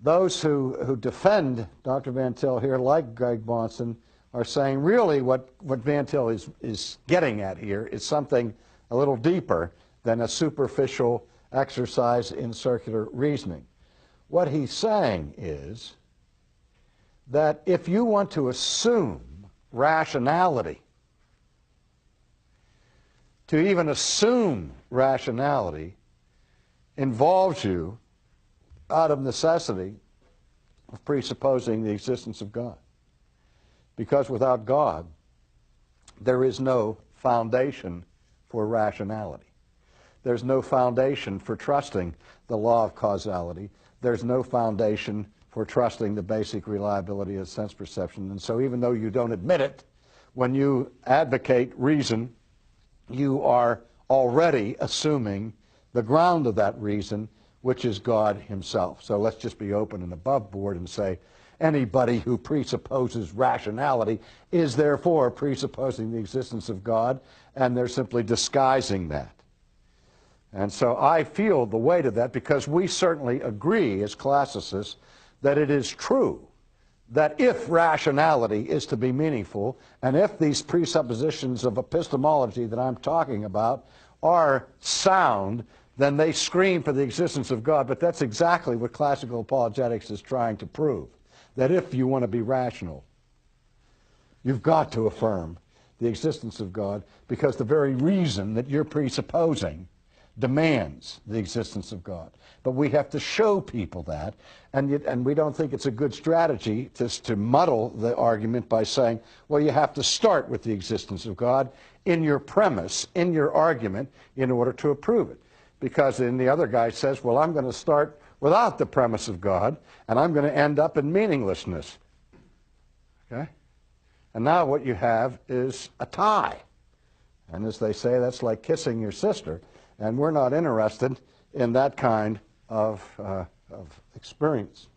those who defend Dr. Van Til here, like Greg Bahnsen, are saying really what Van Til is getting at here is something a little deeper than a superficial exercise in circular reasoning. What he's saying is that if you want to assume rationality, to even assume rationality involves you, out of necessity, of presupposing the existence of God. Because without God, there is no foundation for rationality. There's no foundation for trusting the law of causality. There's no foundation for trusting the basic reliability of sense perception. And so even though you don't admit it, when you advocate reason, you are already assuming the ground of that reason, which is God himself. So let's just be open and above board and say anybody who presupposes rationality is therefore presupposing the existence of God, and they're simply disguising that. And so I feel the weight of that, because we certainly agree as classicists that it is true that if rationality is to be meaningful, and if these presuppositions of epistemology that I'm talking about are sound, then they scream for the existence of God. But that's exactly what classical apologetics is trying to prove, that if you want to be rational, you've got to affirm the existence of God, because the very reason that you're presupposing demands the existence of God. But we have to show people that, and we don't think it's a good strategy to muddle the argument by saying, well, you have to start with the existence of God in your premise, in your argument, in order to approve it. Because then the other guy says, well, I'm going to start without the premise of God, and I'm going to end up in meaninglessness. Okay? And now what you have is a tie. And as they say, that's like kissing your sister. And we're not interested in that kind of experience.